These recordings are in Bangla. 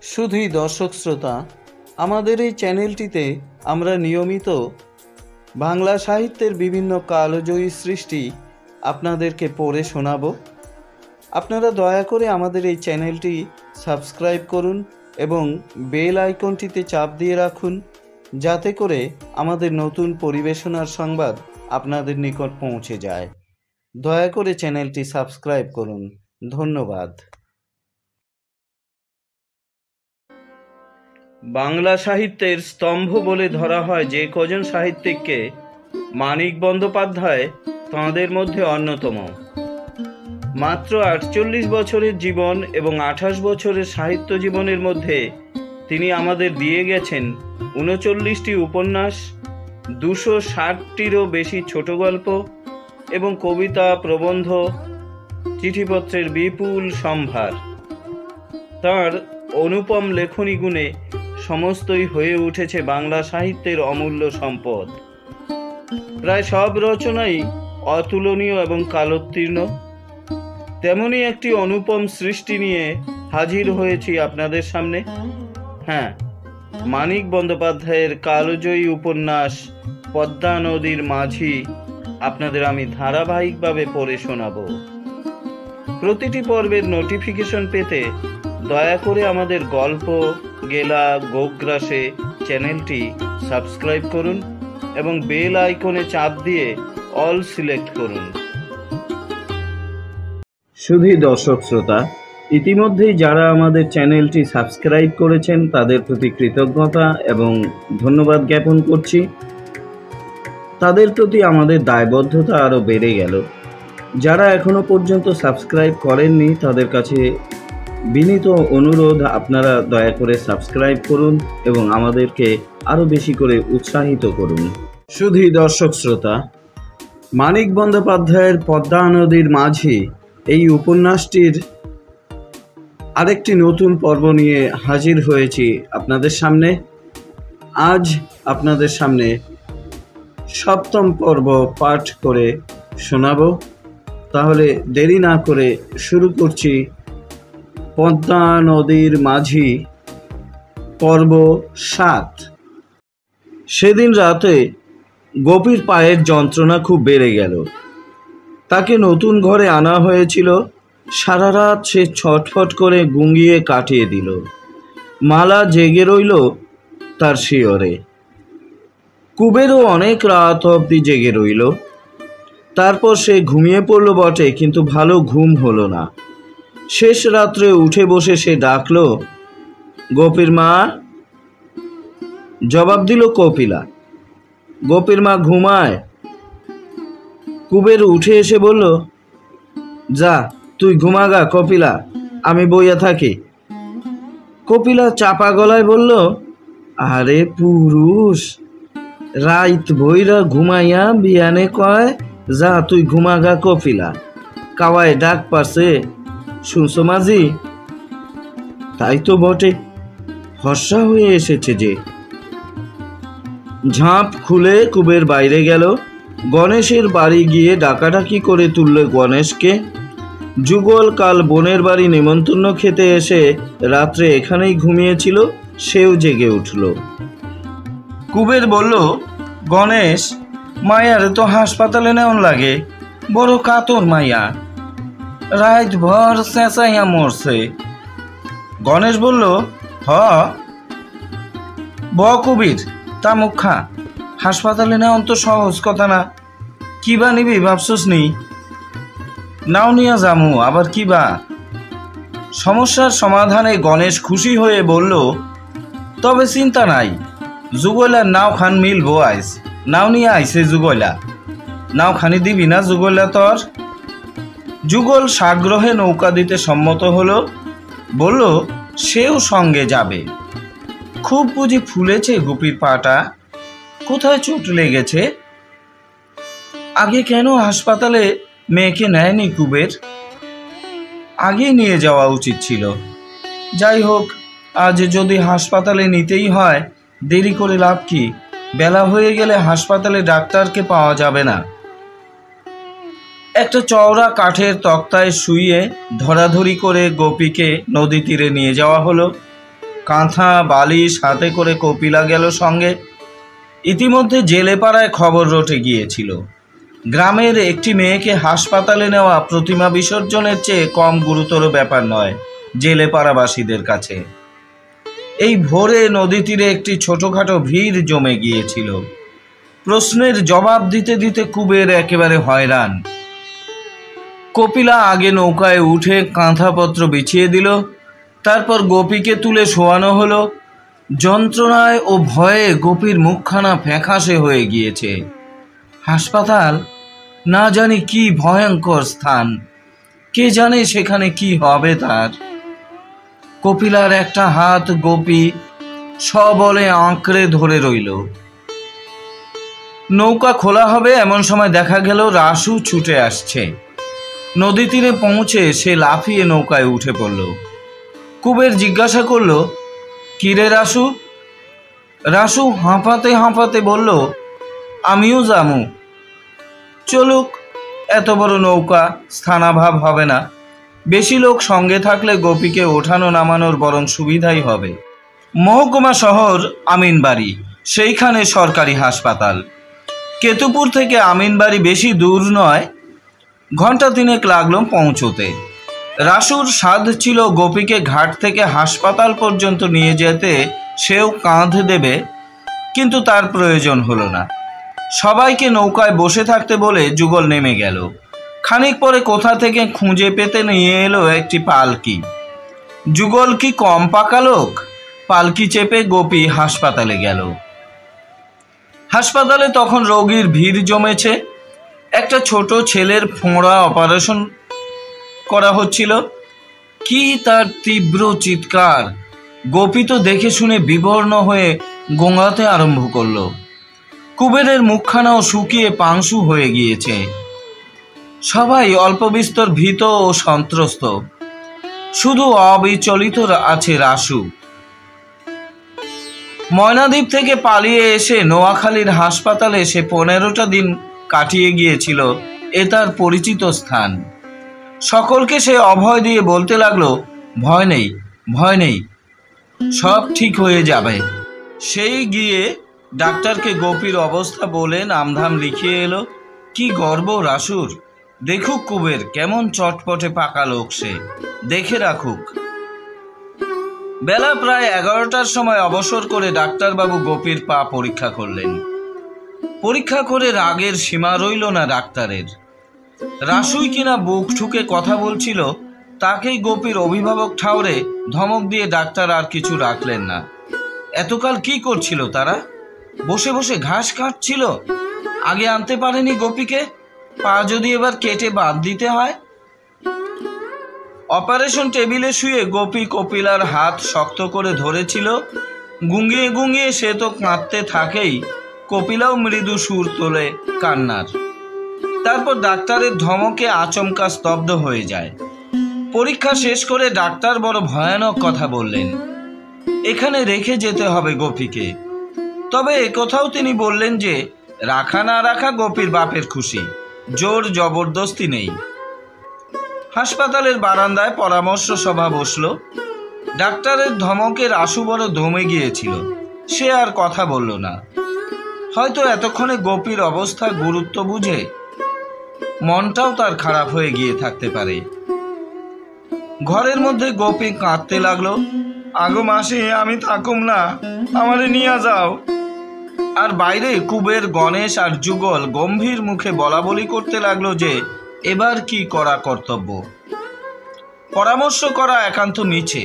শুধুই দর্শক শ্রোতা, আমাদের এই চ্যানেলটিতে আমরা নিয়মিত বাংলা সাহিত্যের বিভিন্ন কালজয়ী সৃষ্টি আপনাদেরকে পড়ে শোনাব। আপনারা দয়া করে আমাদের এই চ্যানেলটি সাবস্ক্রাইব করুন এবং বেল আইকনটিতে চাপ দিয়ে রাখুন, যাতে করে আমাদের নতুন পরিবেশনার সংবাদ আপনাদের নিকট পৌঁছে যায়। দয়া করে চ্যানেলটি সাবস্ক্রাইব করুন। ধন্যবাদ। বাংলা সাহিত্যের স্তম্ভ বলে ধরা হয় যে কজন সাহিত্যিককে, মানিক বন্দ্যোপাধ্যায় তাঁদের মধ্যে অন্যতম। মাত্র 48 বছরের জীবন এবং 28 বছরের সাহিত্য জীবনের মধ্যে তিনি আমাদের দিয়ে গেছেন 39টি উপন্যাস, 260টিরও বেশি ছোট গল্প এবং কবিতা, প্রবন্ধ, চিঠিপত্রের বিপুল সম্ভার। তাঁর অনুপম লেখনী গুণে সমস্তই হয়ে উঠেছে বাংলা সাহিত্যের অমূল্য সম্পদ। প্রায় সব রচনাই অতুলনীয় এবং কালোত্তীর্ণ। তেমনই একটি অনুপম সৃষ্টি নিয়ে হাজির হয়েছি আপনাদের সামনে। হ্যাঁ, মানিক বন্দ্যোপাধ্যায়ের কালজয়ী উপন্যাস পদ্মা নদীর মাঝি আপনাদের আমি ধারাবাহিকভাবে পড়ে শোনাব। প্রতিটি পর্বের নোটিফিকেশন পেতে দয়া করে আমাদের গল্প গেলা গোগ্রাসে চ্যানেলটি সাবস্ক্রাইব করুন এবং বেল আইকনে চাপ দিয়ে অল সিলেক্ট করুন। শুধুই দর্শক শ্রোতা, ইতিমধ্যেই যারা আমাদের চ্যানেলটি সাবস্ক্রাইব করেছেন তাদের প্রতি কৃতজ্ঞতা এবং ধন্যবাদ জ্ঞাপন করছি। তাদের প্রতি আমাদের দায়বদ্ধতা আরও বেড়ে গেল। যারা এখনো পর্যন্ত সাবস্ক্রাইব করেননি তাদের কাছে বিনীত অনুরোধ, আপনারা দয়া করে সাবস্ক্রাইব করুন এবং আমাদেরকে আরও বেশি করে উৎসাহিত করুন। শুধুই দর্শক শ্রোতা, মানিক বন্দ্যোপাধ্যায়ের পদ্মা নদীর মাঝি এই উপন্যাসটির আরেকটি নতুন পর্ব নিয়ে হাজির হয়েছি আপনাদের সামনে। আজ আপনাদের সামনে 7ম পর্ব পাঠ করে শোনাব। তাহলে দেরি না করে শুরু করছি পদ্মা নদীর মাঝি পর্ব 7। সেদিন রাতে গোপীর পায়ের যন্ত্রণা খুব বেড়ে গেল। তাকে নতুন ঘরে আনা হয়েছিল। সারা রাত সে ছটফট করে গুঙ্গিয়ে কাটিয়ে দিল। মালা জেগে রইল তার শিয়রে। কুবেরও অনেক রাত অবধি জেগে রইল। তারপর সে ঘুমিয়ে পড়ল বটে, কিন্তু ভালো ঘুম হলো না। শেষ রাত্রে উঠে বসে সে ডাকল, গোপীর মা। জবাব দিল কপিলা। গোপীর মা ঘুমায়। কুবের উঠে এসে বলল, যা তুই ঘুমাগা কপিলা, আমি বইয়া থাকি। কপিলা চাপা গলায় বলল, আরে পুরুষ, রাইত বইরা ঘুমাইয়া বিয়ানে কয় যা তুই ঘুমাগা কপিলা, কাওয়ায় ডাক পারছে শুনছো মাঝি? তাই তো বটে, ফর্সা হয়ে এসেছে যে। ঝাঁপ খুলে কুবের বাইরে গেল। গণেশের বাড়ি গিয়ে ডাকাডাকি করে তুলল গণেশকে। যুগল কাল বোনের বাড়ি নেমন্তন্ন খেতে এসে রাত্রে এখানেই ঘুমিয়েছিল, সেও জেগে উঠল। কুবের বলল, গণেশ, মায়ারে তো হাসপাতালে নেওয়ান লাগে, বড় কাতর মাইয়া, রাত ভর চেঁচাইয়া মরছে। গণেশ বলল, হ ব কবির, তা মুখা, হাসপাতালে নেওয়ান তো সহজ কথা না। কিবা নিবি ভাবছস নি? নাও নিয়া যামু, আবার কিবা? সমস্যার সমাধানে গণেশ খুশি হয়ে বলল, তবে চিন্তা নাই, যুগলার নাও খান মিলবো আইস। নাও নিয়ে আইসে যুগলা, নাও খানি দিবি না যুগলা তোর? যুগল সাগ্রহে নৌকা দিতে সম্মত হলো। বলল সেও সঙ্গে যাবে। খুব বুঝি ফুলেছে গোপীর পাটা? কোথায় চোট লেগেছে? আগে কেন হাসপাতালে মেয়েকে নেয়নি কুবের? আগে নিয়ে যাওয়া উচিত ছিল। যাই হোক, আজ যদি হাসপাতালে নিতেই হয়, দেরি করে লাভ কি? বেলা হয়ে গেলে হাসপাতালে ডাক্তারকে পাওয়া যাবে না। একটা চওড়া কাঠের তক্তায় শুইয়ে ধরাধরি করে গোপীকে নদী তীরে নিয়ে যাওয়া হলো। কাঁথা বালিশ হাতে করে কপিলা গেল সঙ্গে। ইতিমধ্যে জেলেপাড়ায় খবর রটে গিয়েছিল, গ্রামের একটি মেয়েকে হাসপাতালে নেওয়া প্রতিমা বিসর্জনের চেয়ে কম গুরুতর ব্যাপার নয় জেলেপাড়াবাসীদের কাছে। এই ভোরে নদী তীরে একটি ছোটখাটো ভিড় জমে গিয়েছিল। প্রশ্নের জবাব দিতে দিতে কুবের একেবারে হয়রান। কপিলা আগে নৌকায় উঠে কাঁথাপত্র বিছিয়ে দিল, তারপর গোপীকে তুলে শোয়ানো হলো। যন্ত্রণায় ও ভয়ে গোপীর মুখখানা ফ্যাকাশে হয়ে গিয়েছে। হাসপাতাল, না জানি কি ভয়ঙ্কর স্থান, কে জানে সেখানে কি হবে তার। কপিলার একটা হাত গোপী সবলে আঁকড়ে ধরে রইল। নৌকা খোলা হবে এমন সময় দেখা গেল রাসু ছুটে আসছে। নদী তীরে পৌঁছে সে লাফিয়ে নৌকায় উঠে পড়ল। কুবের জিজ্ঞাসা করল, কিরে রাসু? রাসু হাঁপাতে হাঁপাতে বলল, আমিও যামু। চলুক, এত বড় নৌকা, স্থানাভাব হবে না। বেশি লোক সঙ্গে থাকলে গোপীকে ওঠানো নামানোর বরং সুবিধাই হবে। মহকুমা শহর আমিনবাড়ি, সেইখানে সরকারি হাসপাতাল। কেতুপুর থেকে আমিনবাড়ি বেশি দূর নয়, ঘন্টা তিনেক লাগলো পৌঁছতে। রাসুর সাধ ছিল গোপীকে ঘাট থেকে হাসপাতাল পর্যন্ত নিয়ে যেতে সেও কাঁধ দেবে, কিন্তু তার প্রয়োজন হলো না। সবাইকে নৌকায় বসে থাকতে বলে যুগল নেমে গেল। খানিক পরে কোথা থেকে খুঁজে পেতে নিয়ে এলো একটি পালকি। যুগল কি কম পাকা লোক? পালকি চেপে গোপী হাসপাতালে গেল। হাসপাতালে তখন রোগীর ভিড় জমেছে। একটা ছোট ছেলের ফোঁড়া অপারেশন করা হচ্ছিল। কি তার তীব্র চিৎকার! গোপী তো দেখে শুনে বিবর্ণ হয়ে গোঙাতে আরম্ভ করল। কুবেরের মুখখানাও শুকিয়ে পাংশু হয়ে গিয়েছে। সবাই অল্প বিস্তর ভীত ও সন্ত্রস্ত, শুধু অবিচলিত আছে রাসু। ময়নাদ্বীপ থেকে পালিয়ে এসে নোয়াখালীর হাসপাতালে সে 15টা দিন কাটিয়ে গিয়েছিল। এ তার পরিচিত স্থান। সকলকে সে অভয় দিয়ে বলতে লাগলো, ভয় নেই, ভয় নেই, সব ঠিক হয়ে যাবে। সেই গিয়ে ডাক্তারকে গোপীর অবস্থা বলে নামধাম লিখিয়ে এলো। কি গর্ব রাসুর! দেখুক কুবের কেমন চটপটে পাকা লোক, সে দেখে রাখুক। বেলা প্রায় 11টার সময় অবসর করে ডাক্তারবাবু গোপীর পা পরীক্ষা করলেন। পরীক্ষা করে রাগের সীমা রইল না ডাক্তারের। রাসুই কিনা বুক ঠুকে কথা বলছিল, তাকেই গোপীর অভিভাবক ঠাউরে ধমক দিয়ে ডাক্তার আর কিছু রাখলেন না। এতকাল কি করছিল তারা? বসে বসে ঘাস কাটছিল। আগে আনতে পারেনি গোপীকে, পা যদি এবার কেটে বাদ দিতে হয়। অপারেশন টেবিলে শুয়ে গোপী কপিলার হাত শক্ত করে ধরেছিল। গুঙ্গিয়ে গুঙ্গিয়ে সে তো কাঁদতে থাকেই, কপিলাও মৃদু সুর তোলে কান্নার। তারপর ডাক্তারের ধমকে আচমকা স্তব্ধ হয়ে যায়। পরীক্ষা শেষ করে ডাক্তার বড় ভয়ানক কথা বললেন, এখানে রেখে যেতে হবে গোপীকে। তবে একথাও তিনি বললেন যে রাখা না রাখা গোপীর বাপের খুশি, জোর জবরদস্তি নেই। হাসপাতালের বারান্দায় পরামর্শ সভা বসল। ডাক্তারের ধমকে রাসু বড় দমে গিয়েছিল, সে আর কথা বলল না। হয়তো এতক্ষণে গোপীর অবস্থার গুরুত্ব বুঝে মনটাও তার খারাপ হয়ে গিয়ে থাকতে পারে। ঘরের মধ্যে গোপী কাঁদতে লাগলো, আগো মাসি, আমি থাকুম না, আমারে নিয়ে যাও। আর বাইরে কুবের, গণেশ আর যুগল গম্ভীর মুখে বলা বলি করতে লাগলো যে এবার কি করা কর্তব্য। পরামর্শ করা একান্ত মিছে।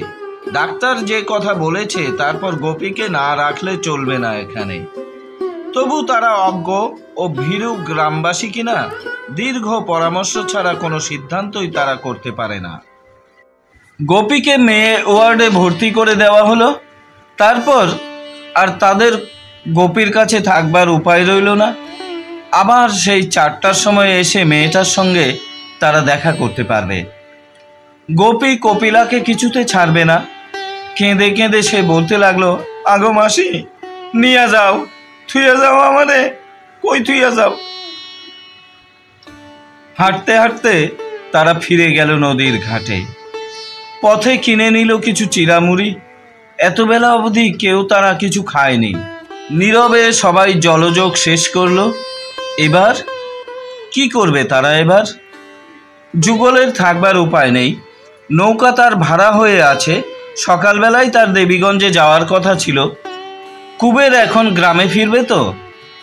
ডাক্তার যে কথা বলেছে তারপর গোপীকে না রাখলে চলবে না এখানে। তবু তারা অজ্ঞ ও ভীরু গ্রামবাসী কিনা, দীর্ঘ পরামর্শ ছাড়া কোনো সিদ্ধান্তই তারা করতে পারে না। গোপীকে মেয়ে ওয়ার্ডে ভর্তি করে দেওয়া হলো। তারপর আর তাদের গোপীর কাছে থাকবার উপায় রইল না। আবার সেই 4টার সময় এসে মেয়েটার সঙ্গে তারা দেখা করতে পারবে। গোপী কপিলাকে কিছুতে ছাড়বে না। কেঁদে কেঁদে সে বলতে লাগলো, আগো মাসি, নিয়ে যাও, থুইয়া যাও আমারে, কই থুইয়া যাও। হাঁটতে হাঁটতে তারা ফিরে গেল নদীর ঘাটে। পথে কিনে নিল কিছু চিরামুড়ি। এত বেলা অবধি কেউ তারা কিছু খায়নি। নীরবে সবাই জলযোগ শেষ করলো। এবার কি করবে তারা? এবার যুগলের থাকবার উপায় নেই। নৌকা তার ভাড়া হয়ে আছে। সকালবেলায় তার দেবীগঞ্জে যাওয়ার কথা ছিল। কুবের এখন গ্রামে ফিরবে তো।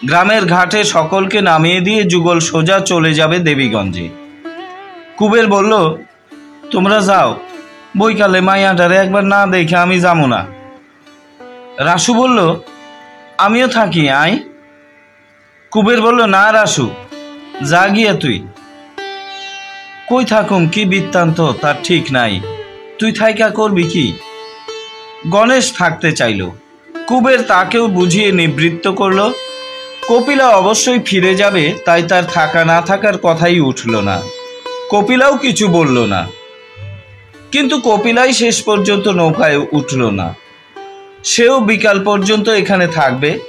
গ্রামের ঘাটে সকলকে নামিয়ে দিয়ে যুগল সোজা চলে যাবে দেবীগঞ্জে। কুবের বলল, তোমরা যাও, বৈকালে মাইয়াটারে একবার না দেখে আমি যাবো না। রাসু বলল, আমিও থাকি, আয়। কুবের বলল, না রাসু, যা গিয়ে তুই। কই থাকুম, কি বৃত্তান্ত তার ঠিক নাই, তুই থাইকা করবি কি? গণেশ থাকতে চাইল। কুবের তাকেও বুঝিয়ে নিবৃত্ত করল। কপিলা অবশ্যই ফিরে যাবে, তাই তার থাকা না থাকার কথাই উঠল না। কপিলাও কিছু বলল না। কিন্তু কপিলাই শেষ পর্যন্ত নৌকায় উঠল না। সেও বিকাল পর্যন্ত এখানে থাকবে।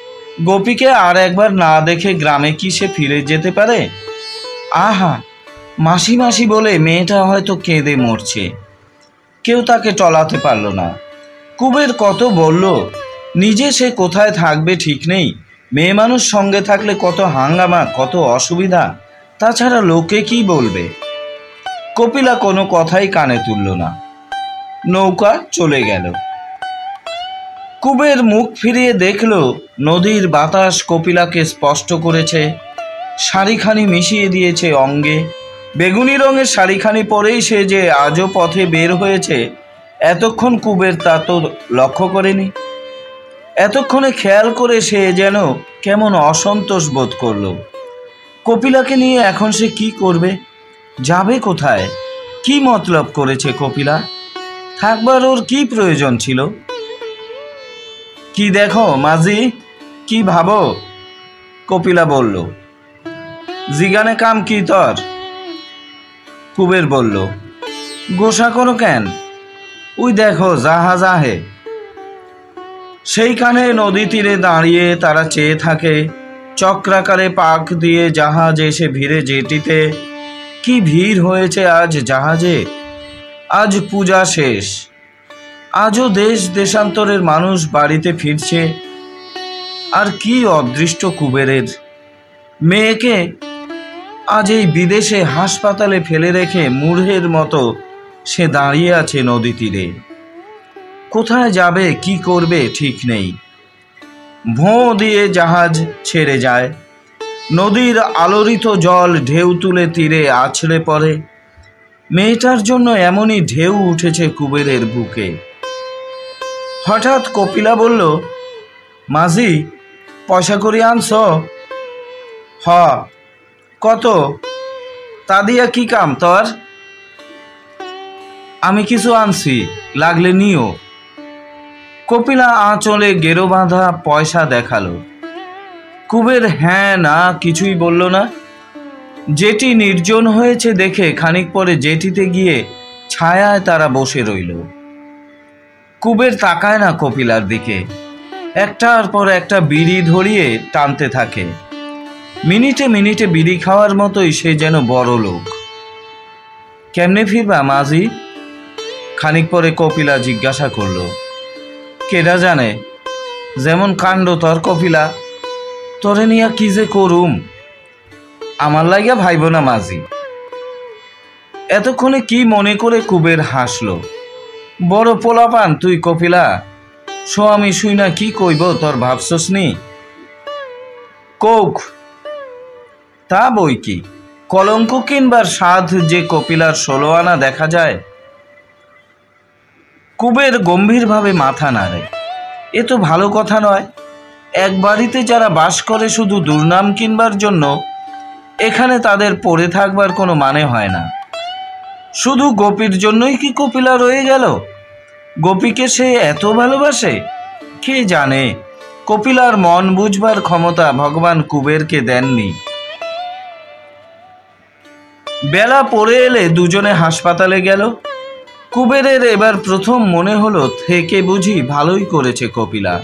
গোপীকে আর একবার না দেখে গ্রামে কি সে ফিরে যেতে পারে? আহা, মাসি মাসি বলে মেয়েটা হয়তো কেঁদে মরছে। কেউ তাকে টলাতে পারল না। কুবের কত বলল, নিজে সে কোথায় থাকবে ঠিক নেই। মেয়ে মানুষ সঙ্গে থাকলে কত হাঙ্গামা, কত অসুবিধা। তাছাড়া লোকে কি বলবে? কপিলা কোনো কথাই কানে তুলল না। নৌকা চলে গেল। কুবের মুখ ফিরিয়ে দেখল নদীর বাতাস কপিলাকে স্পষ্ট করেছে। শাড়িখানি মিশিয়ে দিয়েছে অঙ্গে। বেগুনি রঙের শাড়িখানি পরেই সে যে আজও পথে বের হয়েছে, এতক্ষণ কুবের তা তো লক্ষ্য করেনি। এতক্ষণে খেয়াল করে সে যেন কেমন অসন্তোষ বোধ করল। কপিলাকে নিয়ে এখন সে কি করবে? যাবে কোথায়? কি মতলব করেছে কপিলা? থাকবার ওর কি প্রয়োজন ছিল? কি দেখো মাঝি, কি ভাবো? কপিলা বলল। জিগানে কাম কি তোর? কুবের বলল, গোসা করো কেন? ওই দেখো জাহাজ আহে। সেইখানে নদী তীরে দাঁড়িয়ে তারা চেয়ে থাকে। চক্রাকারে পাক দিয়ে জাহাজ এসে ভিড়ে জেটিতে। কি ভিড় হয়েছে আজ জাহাজে। আজ পূজা শেষ। আজও দেশ দেশান্তরের মানুষ বাড়িতে ফিরছে। আর কি অদৃষ্ট কুবেরের! মেয়েকে আজ এই বিদেশে হাসপাতালে ফেলে রেখে মূঢ়ের মতো সে দাঁড়িয়ে আছে নদী তীরে। কোথায় যাবে, কি করবে ঠিক নেই। ভোঁ দিয়ে জাহাজ ছেড়ে যায়। নদীর আলোড়িত জল ঢেউ তুলে তীরে আছড়ে পড়ে। মেয়েটার জন্য এমনই ঢেউ উঠেছে কুবেরের বুকে। হঠাৎ কপিলা বলল, মাঝি, পয়সা করি আনছ? হ। কত? তা দিয়া কি কাম তোর? আমি কিছু আনছি, লাগলে নিও। কপিলা আঁচলে গেরো বাঁধা পয়সা দেখালো। কুবের হ্যাঁ না কিছুই বলল না। জেটি নির্জন হয়েছে দেখে খানিক পরে জেটিতে গিয়ে ছায়ায় তারা বসে রইল। কুবের তাকায় না কপিলার দিকে। একটার পর একটা বিড়ি ধরিয়ে টানতে থাকে। মিনিটে মিনিটে বিড়ি খাওয়ার মতোই সে যেন বড় লোক। কেমনে ফিরবা মাঝি? খানিক পরে কপিলা জিজ্ঞাসা করল। কেডা জানে, যেমন কাণ্ড তোর কপিলা, তোরে নিয়া কি যে করুম। আমার লাগিয়া ভাইব না মাঝি। এতক্ষণে কি মনে করে কুবের হাসল। বড় পোলাপান তুই কপিলা, স্বামী শুই না কি কইব তোর ভাবছস নি? কোক তা বই কি, কলঙ্ক কিনবার সাধ যে কপিলার 16 আনা দেখা যায়। কুবের গম্ভীরভাবে মাথা নাড়ে। এ তো ভালো কথা নয়। এক বাড়িতে যারা বাস করে শুধু দুর্নাম কিনবার জন্য, এখানে তাদের পড়ে থাকবার কোনো মানে হয় না। শুধু গোপীর জন্যই কি কপিলা রয়ে গেল? গোপীকে সে এত ভালোবাসে? কে জানে। কপিলার মন বুঝবার ক্ষমতা ভগবান কুবেরকে দেননি। বেলা পড়ে এলে দুজনে হাসপাতালে গেল। কুবেরের এবার প্রথম মনে হলো থেকে বুঝি ভালোই করেছে কপিলা।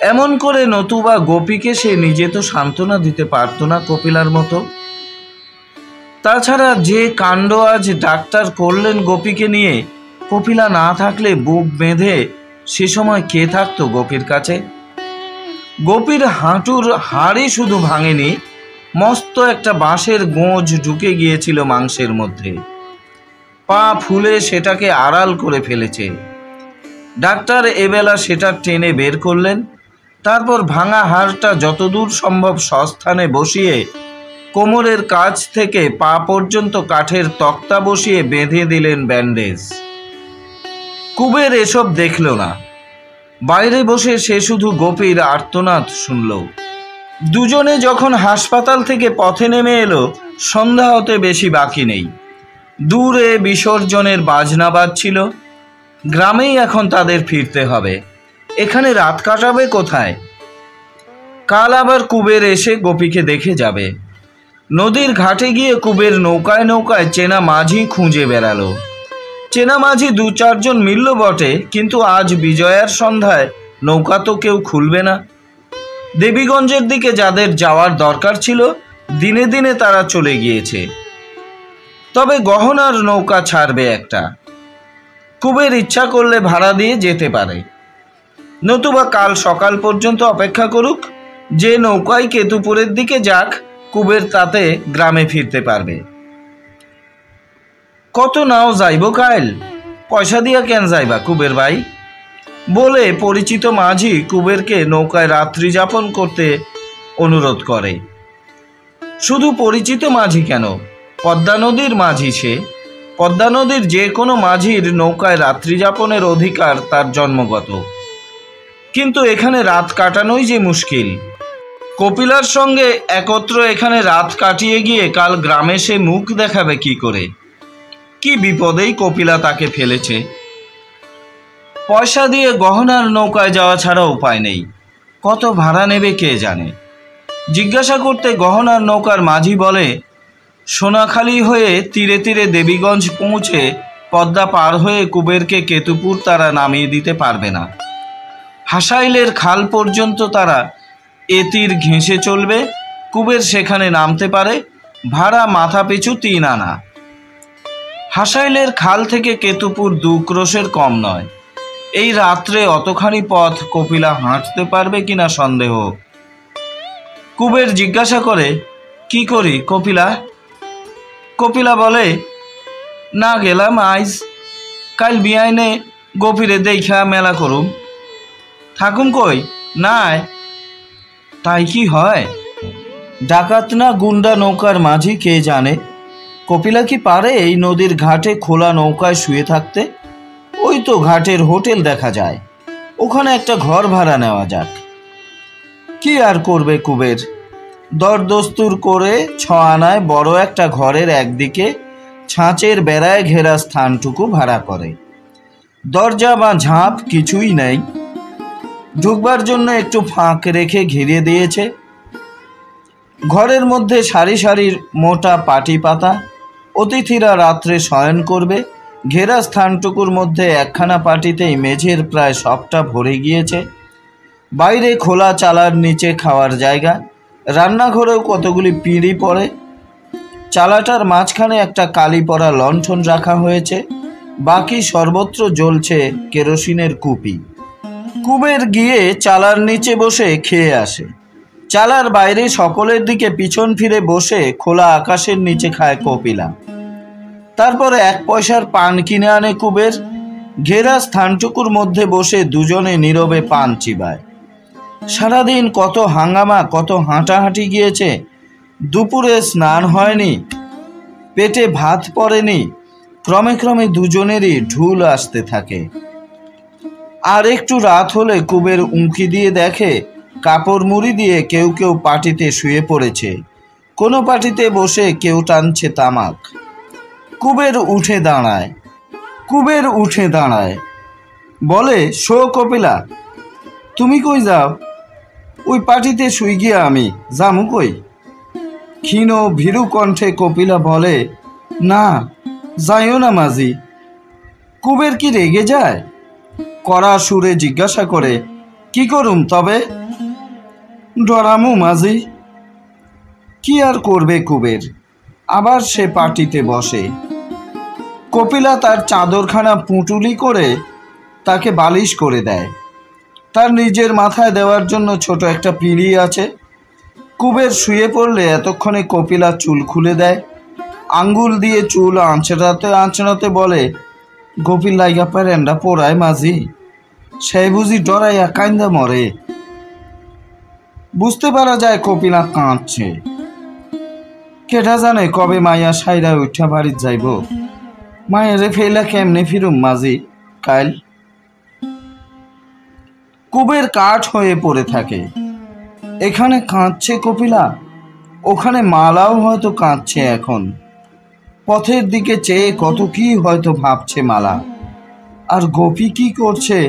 এমন করে নতুবা গোপীকে সে নিজে তো সান্ত্বনা দিতে পারত না কপিলার মতো। তাছাড়া যে কাণ্ড আজ ডাক্তার করলেন গোপীকে নিয়ে, কপিলা না থাকলে বুক বেঁধে সে সময় কে থাকতো গোপীর কাছে? গোপীর হাঁটুর হাড়ই শুধু ভাঙেনি, মস্ত একটা বাঁশের গোঁজ ঢুকে গিয়েছিল মাংসের মধ্যে। পা ফুলে সেটাকে আড়াল করে ফেলেছে। ডাক্তার এবেলা সেটা টেনে বের করলেন। তারপর ভাঙা হাড়টা যতদূর সম্ভব সস্থানে বসিয়ে কোমরের কাছ থেকে পা পর্যন্ত কাঠের তক্তা বসিয়ে বেঁধে দিলেন ব্যান্ডেজ। কুবের এসব দেখল না। বাইরে বসে সে শুধু গোপীর আর্তনাদ শুনল। দুজনে যখন হাসপাতাল থেকে পথে নেমে এলো, সন্ধ্যা হতে বেশি বাকি নেই। দূরে বিসর্জনের বাজনা বাজছিল। গ্রামেই এখন তাদের ফিরতে হবে। এখানে রাত কাটাবে কোথায়? কাল আবার কুবের এসে গোপীকে দেখে যাবে। নদীর ঘাটে গিয়ে কুবের নৌকায় নৌকায় চেনা মাঝি খুঁজে বেড়ালো। চেনা মাঝি দু চারজন মিলল বটে, কিন্তু আজ বিজয়ার সন্ধ্যায় নৌকা তো কেউ খুলবে না। দেবীগঞ্জের দিকে যাদের যাওয়ার দরকার ছিল, দিনে দিনে তারা চলে গিয়েছে। তবে গহনার নৌকা ছাড়বে একটা। কুবের ইচ্ছা করলে ভাড়া দিয়ে যেতে পারে, নতুবা কাল সকাল পর্যন্ত অপেক্ষা করুক। যে নৌকায় কেতুপুরের দিকে যাক, কুবের তাতে গ্রামে ফিরতে পারবে। কত নাও যাইব কাইল? পয়সা দিয়া কেন যাইবা কুবের ভাই? বলে পরিচিত মাঝি কুবেরকে নৌকায় রাত্রি যাপন করতে অনুরোধ করে। শুধু পরিচিত মাঝি কেন, পদ্মা নদীর মাঝি সে। পদ্মা নদীর যে কোনো মাঝির নৌকায় রাত্রি যাপনের অধিকার তার জন্মগত। কিন্তু এখানে রাত কাটানোই যে মুশকিল। কপিলার সঙ্গে একত্র এখানে রাত কাটিয়ে গিয়ে কাল গ্রামে সে মুখ দেখাবে কি করে? কি বিপদেই কপিলা তাকে ফেলেছে। পয়সা দিয়ে গহনার নৌকায় যাওয়া ছাড়া উপায় নেই। কত ভাড়া নেবে কে জানে। জিজ্ঞাসা করতে গহনার নৌকার মাঝি বলে, সোনাখালি হয়ে তীরে তীরে দেবীগঞ্জ পৌঁছে পদ্মা পার হয়ে কুবেরকে কেতুপুর তারা নামিয়ে দিতে পারবে না। হাসাইলের খাল পর্যন্ত তারা এ তীর ঘেঁষে চলবে। কুবের সেখানে নামতে পারে। ভাড়া মাথা পিছু 3 আনা। হাসাইলের খাল থেকে কেতুপুর 2 ক্রোশের কম নয়। এই রাত্রে অতখানি পথ কপিলা হাঁটতে পারবে কিনা সন্দেহ। কুবের জিজ্ঞাসা করে, কি করি কপিলা? কপিলা বলে, না গেলাম আইজ, কাল বিয়াইনে গোপীরে দেখা মেলা করুম। থাকুম কই? নাই। তাই কি হয়? ডাকাত না গুন্ডা নৌকার মাঝি কে জানে। কপিলা কি পারে এই নদীর ঘাটে খোলা নৌকায় শুয়ে থাকতে? ওই তো ঘাটের হোটেল দেখা যায়, ওখানে একটা ঘর ভাড়া নেওয়া যাক। কি আর করবে কুবের? দরদস্তুর করে 6 আনায় বড় একটা ঘরের একদিকে ছাঁচের বেড়ায় ঘেরা স্থানটুকু ভাড়া করে। দরজা বা ঝাঁপ কিছুই নেই। ঢুকবার জন্য একটু ফাঁক রেখে ঘিরে দিয়েছে। ঘরের মধ্যে সারি সারি মোটা পাটি পাতা। অতিথিরা রাত্রে শয়ন করবে। ঘেরা স্থানটুকুর মধ্যে একখানা পাটিতেই মেঝের প্রায় সবটা ভরে গিয়েছে। বাইরে খোলা চালার নিচে খাওয়ার জায়গা। রান্নাঘরেও কতগুলি পিঁড়ি পড়ে। চালাটার মাঝখানে একটা কালি পরা লণ্ঠন রাখা হয়েছে। বাকি সর্বত্র জ্বলছে কেরোসিনের কুপি। কুবের গিয়ে চালার নিচে বসে খেয়ে আসে। চালার বাইরে সকলের দিকে পিছন ফিরে বসে খোলা আকাশের নিচে খায় কপিলা। তারপরে 1 পয়সার পান কিনে আনে কুবের। ঘেরা স্থানটুকুর মধ্যে বসে দুজনে নীরবে পান চিবায়। সারাদিন কত হাঙ্গামা, কত হাঁটাহাঁটি গিয়েছে। দুপুরে স্নান হয়নি, পেটে ভাত পড়েনি। ক্রমে ক্রমে দুজনেরই ঢুল আসতে থাকে। আর একটু রাত হলে কুবের উঁকি দিয়ে দেখে কাপড় মুড়ি দিয়ে কেউ কেউ পাটিতে শুয়ে পড়েছে। কোনো পাটিতে বসে কেউ টানছে তামাক। কুবের উঠে দাঁড়ায়, বলে, শো কপিলা, তুমি কই যাও? ওই পাটিতে শুই গিয়া আমি যামু কই? ক্ষীণ ভীরু কণ্ঠে কপিলা বলে, না যাইও না মাঝি। কুবের কি রেগে যায়? কড়া সুরে জিজ্ঞাসা করে, কি করুম তবে? ডরামু মাঝি। কি আর করবে কুবের? আবার সে পাটিতে বসে। কপিলা তার চাদরখানা পুঁটুলি করে তাকে বালিশ করে দেয়। তার নিজের মাথায় দেওয়ার জন্য ছোট একটা পিঁড়ি আছে। কুবের শুয়ে পড়লে এতক্ষণে কপিলা চুল খুলে দেয়। আঙ্গুল দিয়ে চুল আঁচড়াতে আঁচড়াতে বলে, গোপীর লাইগা প্যারেন্ডা পোড়ায় মাঝি, সে বুঝি ডরাইয়া কাইন্দা মরে। বুঝতে পারা যায় কপিলা কাঁদছে। কেটা জানে কবে মাইয়া সাইরা উঠা বাড়ির যাইব। মায়েরে ফেলা কেমনে ফিরুম মাঝি কাইল। কুবের কাঠ হয়ে পড়ে থাকে। এখানে কাঁদছে কপিলা, ওখানে মালাও হয়তো কাঁদছে। এখন পথের দিকে চেয়ে কত কি হয়তো ভাবছে মালা। আর গোপী কি করছে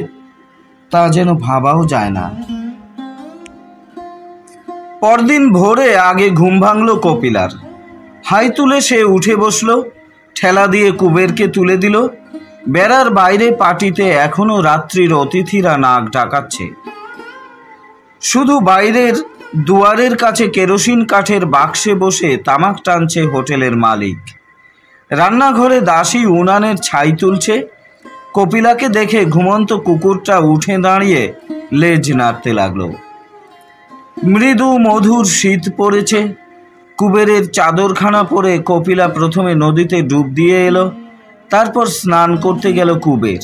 তা যেন ভাবাও যায় না। পরদিন ভোরে আগে ঘুম ভাঙল কপিলার। হাই তুলে সে উঠে বসলো, ঠেলা দিয়ে কুবেরকে তুলে দিল। বেড়ার বাইরে পাটিতে এখনো রাত্রির অতিথিরা নাক ডাকাচ্ছে। শুধু বাইরের দুয়ারের কাছে কেরোসিন কাঠের বাক্সে বসে তামাক টানছে হোটেলের মালিক। রান্নাঘরে দাসী উনানের ছাই তুলছে। কপিলাকে দেখে ঘুমন্ত কুকুরটা উঠে দাঁড়িয়ে লেজ নাড়তে লাগলো। মৃদু মধুর শীত পড়েছে। কুবেরের চাদরখানা পরে কপিলা প্রথমে নদীতে ডুব দিয়ে এলো, তারপর স্নান করতে গেল কুবের।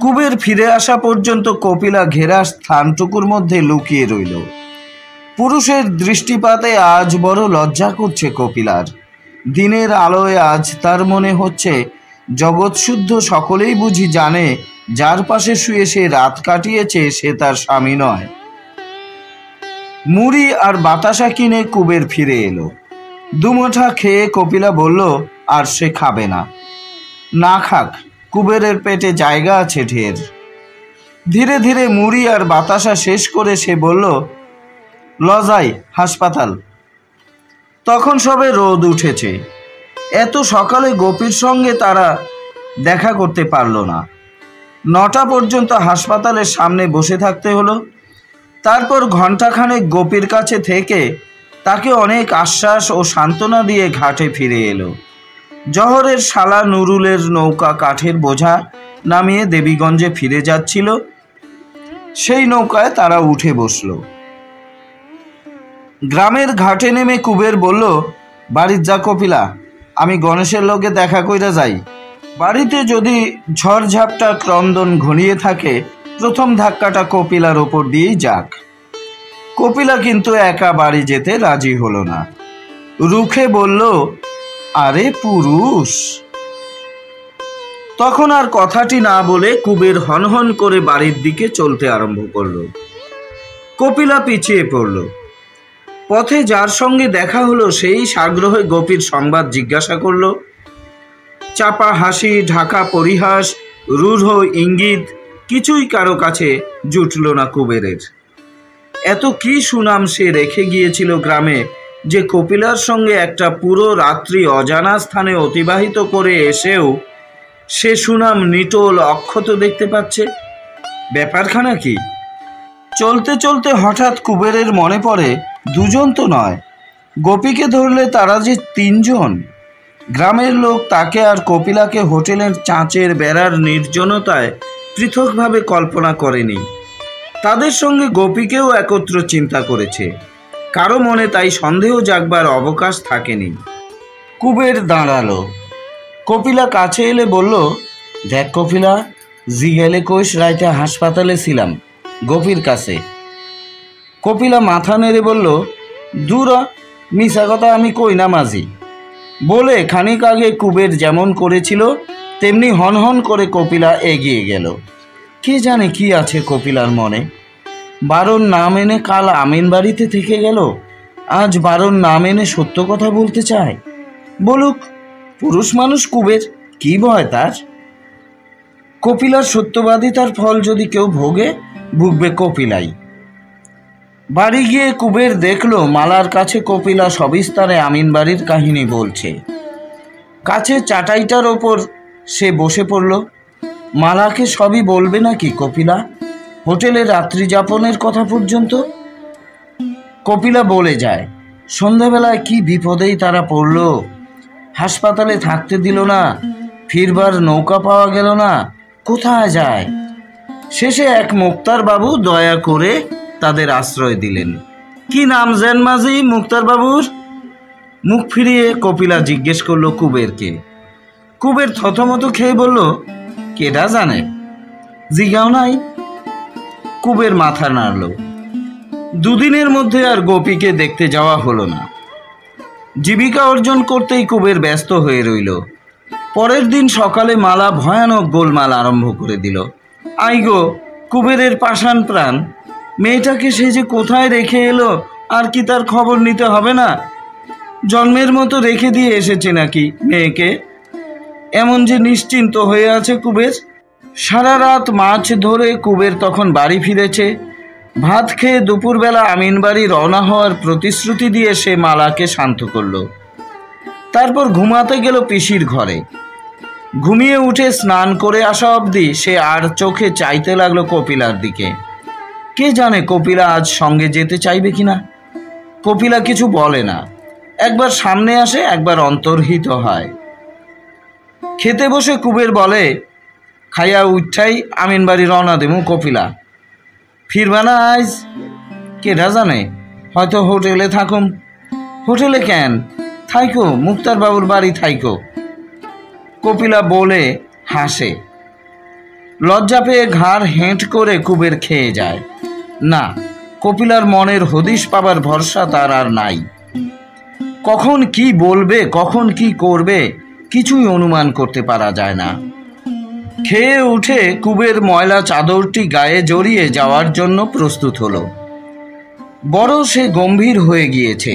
কুবের ফিরে আসা পর্যন্ত কপিলা ঘেরা স্থানটুকুর মধ্যে লুকিয়ে রইল। পুরুষের দৃষ্টিপাতে আজ বড় লজ্জা করছে কপিলার। দিনের আলোয় আজ তার মনে হচ্ছে জগৎশুদ্ধ সকলেই বুঝি জানে যার পাশে শুয়ে সে রাত কাটিয়েছে সে তার স্বামী নয়। মুড়ি আর বাতাসা কিনে কুবের ফিরে এলো। দুমুঠা খেয়ে কপিলা বলল আর সে খাবে না। না খাক, কুবেরের পেটে জায়গা আছে ঢের। ধীরে ধীরে মুড়ি আর বাতাসা শেষ করে সে বলল, লজাই হাসপাতাল। তখন সবে রোদ উঠেছে। এত সকালে গোপীর সঙ্গে তারা দেখা করতে পারল না। 9টা পর্যন্ত হাসপাতালের সামনে বসে থাকতে হলো। তারপর ঘণ্টাখানেক গোপীর কাছে থেকে তাকে অনেক আশ্বাস ও সান্ত্বনা দিয়ে ঘাটে ফিরে এলো। জহরের শালা নুরুলের নৌকা কাঠের বোঝা নামিয়ে দেবীগঞ্জে ফিরে যাচ্ছিল। সেই নৌকায় তারা উঠে বসল। গ্রামের ঘাটে নেমে কুবের বলল, বাড়ির যা কপিলা, আমি গণেশের লগে দেখা কইরা যাই। বাড়িতে যদি ঝড়ঝাপটা ক্রন্দন ঘনিয়ে থাকে প্রথম ধাক্কাটা কপিলার ওপর দিয়েই যাক। কপিলা কিন্তু একা বাড়ি যেতে রাজি হলো না। রুখে বলল, আরে পুরুষ। তখন আর কথাটি না বলে কুবের হনহন করে বাড়ির দিকে চলতে আরম্ভ করল। কপিলা পিছিয়ে পড়ল। পথে যার সঙ্গে দেখা হলো সেই সাগ্রহে গোপীর সংবাদ জিজ্ঞাসা করল। চাপা হাসি, ঢাকা পরিহাস, রূঢ় ইঙ্গিত কিছুই কারো কাছে জুটল না কুবেরের। এত কি সুনাম সে রেখে গিয়েছিল গ্রামে যে কপিলার সঙ্গে একটা পুরো রাত্রি অজানা স্থানে অতিবাহিত করে এসেও সে সুনাম নিটোল অক্ষত দেখতে পাচ্ছে। ব্যাপারখানা কি? চলতে চলতে হঠাৎ কুবেরের মনে পড়ে, দুজন তো নয়, গোপীকে ধরলে তারা যে 3 জন। গ্রামের লোক তাকে আর কপিলাকে হোটেলের চাঁচের বেড়ার নির্জনতায় পৃথকভাবে কল্পনা করেনি। তাদের সঙ্গে গোপীকেও একত্র চিন্তা করেছে। কারো মনে তাই সন্দেহ জাগবার অবকাশ থাকেনি। কুবের দাঁড়ালো। কপিলা কাছে এলে বলল, দেখ কপিলা, জিগেলে কইস রাইতে হাসপাতালে ছিলাম গোপীর কাছে। কপিলা মাথা নেড়ে বলল, দূরা, মিছা কথা আমি কই না মাঝি। বলে খানিক আগে কুবের যেমন করেছিল তেমনি হনহন করে কপিলা এগিয়ে গেল। কে জানে কি আছে কপিলার মনে। বারণ না মেনে কাল আমিন বাড়িতে থেকে গেল, আজ বারণ না মেনে সত্য কথা বলতে চায়। বলুক, পুরুষ মানুষ কুবের, কি ভয় তার? কপিলার সত্যবাদিতার ফল যদি কেউ ভোগে, ভুগবে কপিলাই। বাড়ি গিয়ে কুবের দেখলো মালার কাছে কপিলা সবিস্তারে আমিন বাড়ির কাহিনী বলছে। কাছে চাটাইটার ওপর সে বসে পড়ল। মালাকে সবই বলবে নাকি কপিলা, হোটেলে রাত্রি যাপনের কথা পর্যন্ত? কপিলা বলে যায়, সন্ধ্যাবেলায় কি বিপদেই তারা পড়ল। হাসপাতালে থাকতে দিল না, ফিরবার নৌকা পাওয়া গেল না, কোথায় যায়? শেষে এক মুক্তার বাবু দয়া করে তাদের আশ্রয় দিলেন। কি নাম জেন মাঝি মুক্তার বাবুর? মুখ ফিরিয়ে কপিলা জিজ্ঞেস করলো কুবেরকে। কুবের থতমত খেয়ে বলল, কেডা জানে, জিগাও নাই। কুবের মাথা নাড়ল। দুদিনের মধ্যে আর গোপীকে দেখতে যাওয়া হলো না। জীবিকা অর্জন করতেই কুবের ব্যস্ত হয়ে রইল। পরের দিন সকালে মালা ভয়ানক গোলমাল আরম্ভ করে দিল। আইগো কুবেরের পাষাণ প্রাণ, মেয়েটাকে সে যে কোথায় রেখে এলো, আর কি তার খবর নিতে হবে না? জন্মের মতো রেখে দিয়ে এসেছে নাকি মেয়েকে? এমন যে নিশ্চিন্ত হয়ে আছে কুবের। সারা রাত মাছ ধরে কুবের তখন বাড়ি ফিরেছে। ভাত খেয়ে দুপুরবেলা আমিন বাড়ি রওনা হওয়ার প্রতিশ্রুতি দিয়ে সে মালাকে শান্ত করল। তারপর ঘুমাতে গেল পিসির ঘরে। ঘুমিয়ে উঠে স্নান করে আসা অবধি সে আর চোখে চাইতে লাগলো কপিলার দিকে। কে জানে কপিলা আজ সঙ্গে যেতে চাইবে কিনা। কপিলা কিছু বলে না, একবার সামনে আসে, একবার অন্তর্হিত হয়। খেতে বসে কুবের বলে, খাইয়া উঠাই আমিন বাড়ি রওনা দেবো কপিলা, ফিরবা না আজ? কেডা জানে, হয়তো হোটেলে থাকুম। হোটেলে কেন, থাইকো মুক্তার বাবুর বাড়ি থাইকো। কপিলা বলে হাসে। লজ্জা পেয়ে ঘাড় হেঁট করে কুবের খেয়ে যায়। না, কপিলার মনের হদিশ পাবার ভরসা তার আর নাই। কখন কি বলবে, কখন কি করবে, কিছুই অনুমান করতে পারা যায় না। খেয়ে উঠে কুবের ময়লা চাদরটি গায়ে জড়িয়ে যাওয়ার জন্য প্রস্তুত হলো। বড় সে গম্ভীর হয়ে গিয়েছে,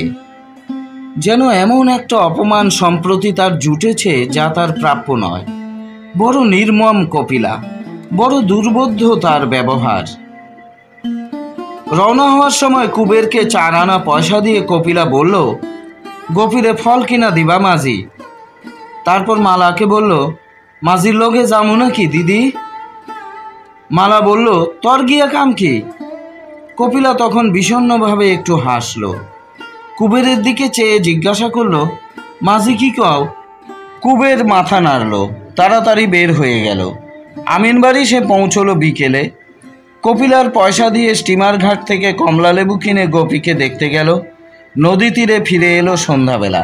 যেন এমন একটা অপমান সম্প্রতি তার জুটেছে যা তার প্রাপ্য নয়। বড় নির্মম কপিলা, বড় দুর্বোধ্য তার ব্যবহার। রওনা হওয়ার সময় কুবেরকে 4 আনা পয়সা দিয়ে কপিলা বলল, গোপীরে ফল কিনা দিবা মাঝি। তারপর মালাকে বলল, মাঝির লগে যামু নাকি দিদি? মালা বলল, তোর গিয়া কাম কি? কপিলা তখন বিষণ্ণভাবে একটু হাসল। কুবেরের দিকে চেয়ে জিজ্ঞাসা করল, মাঝি কি কও? কুবের মাথা নাড়ল। তাড়াতাড়ি বের হয়ে গেল। আমিনবাড়ি সে পৌঁছলো বিকেলে। কপিলার পয়সা দিয়ে স্টিমার ঘাট থেকে কমলা লেবু কিনে গোপীকে দেখতে গেল। নদী তীরে ফিরে এলো সন্ধ্যাবেলা।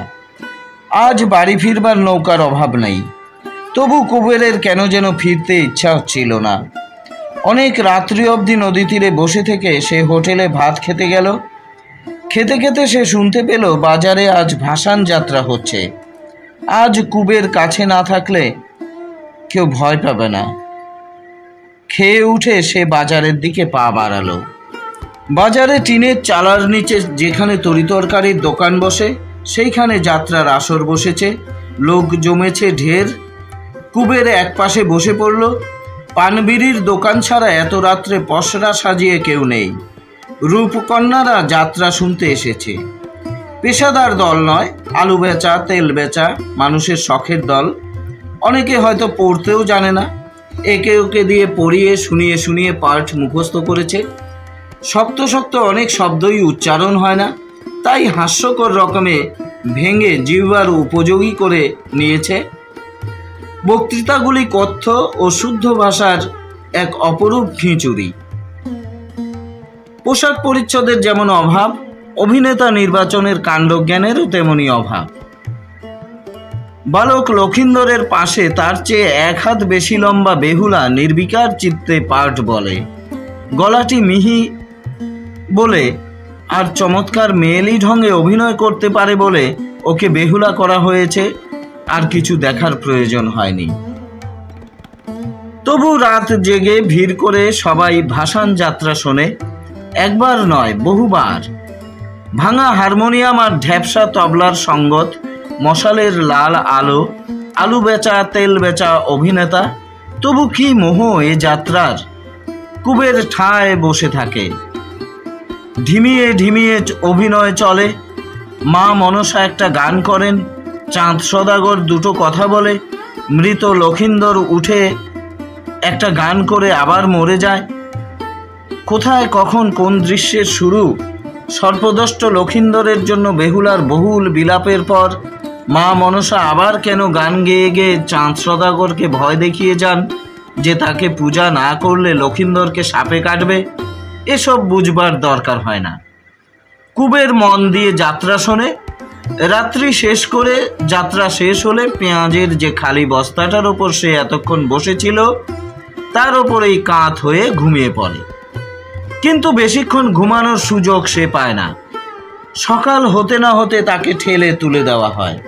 আজ বাড়ি ফিরবার নৌকার অভাব নেই। তবু কুবেরের কেন যেন ফিরতে ইচ্ছা হচ্ছিল না। অনেক রাত্রি অবধি নদী তীরে বসে থেকে সে হোটেলে ভাত খেতে গেল। খেতে খেতে সে শুনতে পেল বাজারে আজ ভাসান যাত্রা হচ্ছে। আজ কুবের কাছে না থাকলে কেউ ভয় পাবে না। খেয়ে উঠে সে বাজারের দিকে পা বাড়ালো। বাজারে টিনের চালার নিচে যেখানে তরিতরকারির দোকান বসে সেইখানে যাত্রার আসর বসেছে। লোক জমেছে ঢের। কুবের এক পাশে বসে পড়ল। পানবিড়ির দোকান ছাড়া এত রাত্রে পসরা সাজিয়ে কেউ নেই। রূপকন্যারা যাত্রা শুনতে এসেছে। পেশাদার দল নয়, আলু বেচা তেল বেচা মানুষের শখের দল। অনেকে হয়তো পড়তেও জানে না, একে ওকে দিয়ে পড়িয়ে শুনিয়ে শুনিয়ে পাঠ মুখস্থ করেছে। শক্ত শক্ত অনেক শব্দই উচ্চারণ হয় না, তাই হাস্যকর রকমে ভেঙে জিহ্বার উপযোগী করে নিয়েছে। বক্তৃতাগুলি কথ্য ও শুদ্ধ ভাষার এক অপরূপ খিঁচুড়ি। পোশাক পরিচ্ছদের যেমন অভাব, অভিনেতা নির্বাচনের কাণ্ডজ্ঞানেরও তেমনি অভাব। বালক লক্ষিন্দরের পাশে তার চেয়ে 1 হাত বেশি লম্বা বেহুলা নির্বিকার চিত্তে পাঠ বলে। গলাটি মিহি বলে আর চমৎকার মেয়েলি ঢঙে অভিনয় করতে পারে বলে ওকে বেহুলা করা হয়েছে, আর কিছু দেখার প্রয়োজন হয়নি। তবু রাত জেগে ভিড় করে সবাই ভাসান যাত্রা শোনে। একবার নয়, বহুবার। ভাঙা হারমোনিয়াম আর ঢ্যাপসা তবলার সঙ্গত, মশালের লাল আলো, আলু বেচা তেল বেচা অভিনেতা। তবু কি মোহ এ যাত্রার। কুবের ঠায় বসে থাকে। ঢিমিয়ে ঢিমিয়ে অভিনয় চলে। মা মনসা একটা গান করেন, চাঁদ সদাগর দুটো কথা বলে, মৃত লক্ষিন্দর উঠে একটা গান করে আবার মরে যায়। কোথায় কখন কোন দৃশ্যের শুরু। সর্পদষ্ট লক্ষিন্দরের জন্য বেহুলার বহুল বিলাপের পর মা মনসা আবার কেন গান গেয়ে গেয়ে চাঁদ সদাগরকে ভয় দেখিয়ে যান, যে তাকে পূজা না করলে লক্ষিন্দরকে সাপে কাটবে, এসব বুঝবার দরকার হয় না। কুবের মন দিয়ে যাত্রা শোনে। রাত্রি শেষ করে যাত্রা শেষ হলে পেঁয়াজের যে খালি বস্তাটার ওপর সে এতক্ষণ বসেছিল তার ওপরেই কাত হয়ে ঘুমিয়ে পড়ে। কিন্তু বেশিক্ষণ ঘুমানোর সুযোগ সে পায় না। সকাল হতে না হতে তাকে ঠেলে তুলে দেওয়া হয়।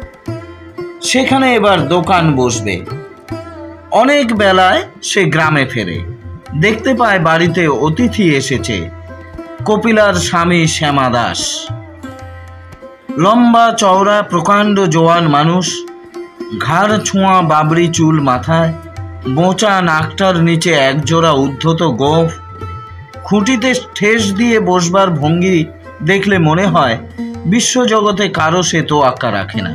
সেখানে এবার দোকান বসবে। অনেক বেলায় সে গ্রামে ফেরে। দেখতে পায় বাড়িতে অতিথি এসেছে, কপিলার স্বামী শ্যামা দাস। লম্বা চওড়া প্রকাণ্ড জোয়ান মানুষ, ঘাড় ছোঁয়া বাবরি চুল মাথায়, বোঁচা নাকটার নিচে একজোড়া উদ্ধত গোঁফ। খুঁটিতে ঠেস দিয়ে বসবার ভঙ্গি দেখলে মনে হয় বিশ্বজগতে কারো সে তোয়াক্কা রাখে না।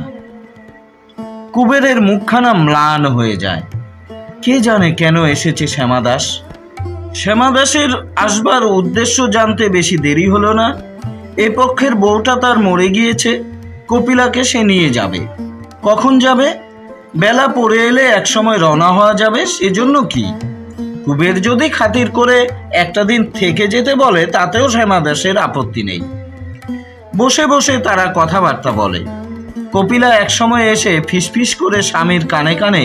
কুবেরের মুখখানা ম্লান হয়ে যায়। কে জানে কেন এসেছে শ্যামা দাস। শ্যামা দাসের আসবার উদ্দেশ্য জানতে বেশি দেরি হলো না। এ পক্ষের বউটা তার মরে গিয়েছে, কপিলাকে সে নিয়ে যাবে। কখন যাবে? বেলা পড়ে এলে একসময় রওনা হওয়া যাবে, সেজন্য কি? কুবের যদি খাতির করে একটা দিন থেকে যেতে বলে তাতেও শ্যামা দাসের আপত্তি নেই। বসে বসে তারা কথাবার্তা বলে। কপিলা একসময় এসে ফিসফিস করে স্বামীর কানে কানে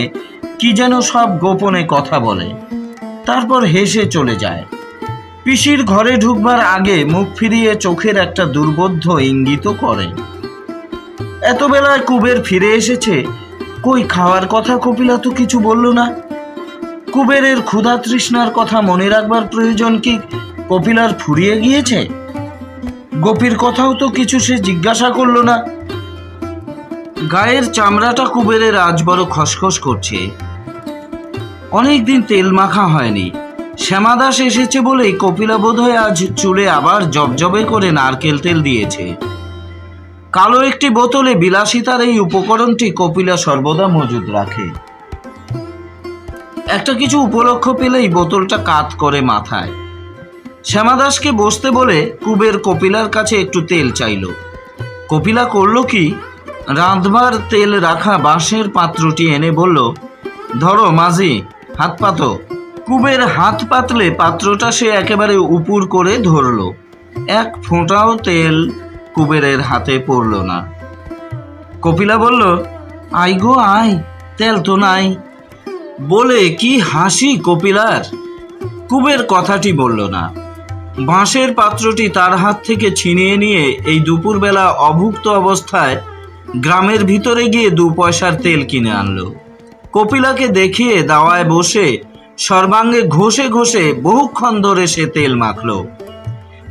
কি যেন সব গোপনে কথা বলে, তারপর হেসে চলে যায়। পিসির ঘরে ঢুকবার আগে মুখ ফিরিয়ে চোখের একটা দুর্বোধ্য ইঙ্গিত করে। এত বেলায় কুবের ফিরে এসেছে, কই খাওয়ার কথা কপিলা তো কিছু বলল না। কুবেরের ক্ষুধা তৃষ্ণার কথা মনে রাখবার প্রয়োজন কি কপিলার ফুরিয়ে গিয়েছে? গোপীর কথাও তো কিছু সে জিজ্ঞাসা করল না। গায়ের চামড়াটা কুবেরের আজ বড় খসখস করছে। অনেকদিন তেল মাখা হয়নি। শ্যামা দাস এসেছে বলেই কপিলা বোধহয় আজ চুলে আবার জবজবে করে নারকেল তেল দিয়েছে। কালো একটি বোতলে বিলাসিতার এই উপকরণটি কপিলা সর্বদা মজুদ রাখে। একটা কিছু উপলক্ষ পেলেই বোতলটা কাত করে মাথায়। শ্যামা দাসকে বসতে বলে কুবের কপিলার কাছে একটু তেল চাইল। কপিলা করল কি, রাঁধবার তেল রাখা বাঁশের পাত্রটি এনে বলল, ধরো মাঝি, হাত পাতো। কুবের হাত পাতলে পাত্রটা সে একেবারে উপুর করে ধরল। এক ফোঁটাও তেল কুবেরের হাতে পড়ল না। কপিলা বলল, আই গো আই, তেল তো নাই। বলে কি হাসি কপিলার। কুবের কথাটি বলল না। বাঁশের পাত্রটি তার হাত থেকে ছিনিয়ে নিয়ে এই দুপুরবেলা অভুক্ত অবস্থায় গ্রামের ভিতরে গিয়ে 2 পয়সার তেল কিনে আনলো। কপিলাকে দেখিয়ে দাওয়ায় বসে সর্বাঙ্গে ঘষে ঘষে বহুক্ষণ ধরে সে তেল মাখল।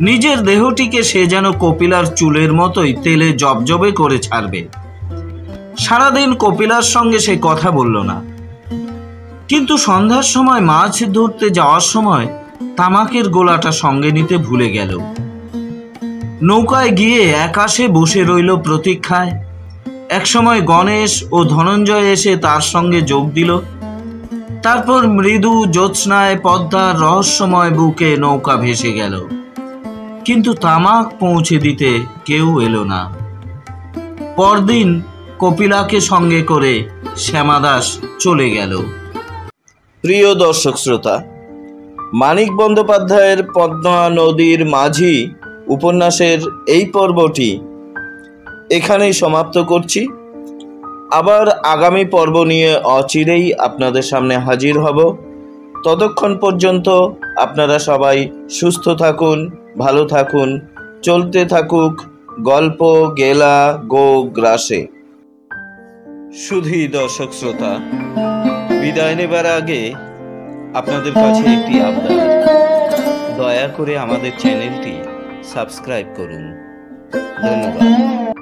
নিজের দেহটিকে সে যেন কপিলার চুলের মতোই তেলে জবজবে করে ছাড়বে। সারাদিন কপিলার সঙ্গে সে কথা বলল না। কিন্তু সন্ধ্যার সময় মাছ ধরতে যাওয়ার সময় তামাকের গোলাটা সঙ্গে নিতে ভুলে গেল। নৌকায় গিয়ে একাশে বসে রইল প্রতীক্ষায়। একসময় গণেশ ও ধনঞ্জয় এসে তার সঙ্গে যোগ দিল। তারপর মৃদু জ্যোৎস্নায় পদ্মার রহস্যময় বুকে নৌকা ভেসে গেল। কিন্তু তামাক পৌঁছে দিতে কেউ এলো না। পরদিন কপিলাকে সঙ্গে করে শ্যামা দাস চলে গেল। প্রিয় দর্শক শ্রোতা, মানিক বন্দ্যোপাধ্যায়ের পদ্মা নদীর মাঝি উপন্যাসের এই পর্বটি এখানেই সমাপ্ত করছি। আবার আগামী পর্ব নিয়ে অচিরেই আপনাদের সামনে হাজির হব। ততক্ষণ পর্যন্ত আপনারা সবাই সুস্থ থাকুন, ভালো থাকুন। চলতে থাকুক গল্প গেলা গো গ্রাসে। শুধুই দর্শক শ্রোতা, বিদায় নেবার আগে আপনাদের কাছে একটি আবদার, দয়া করে আমাদের চ্যানেলটি সাবস্ক্রাইব করুন। ধন্যবাদ।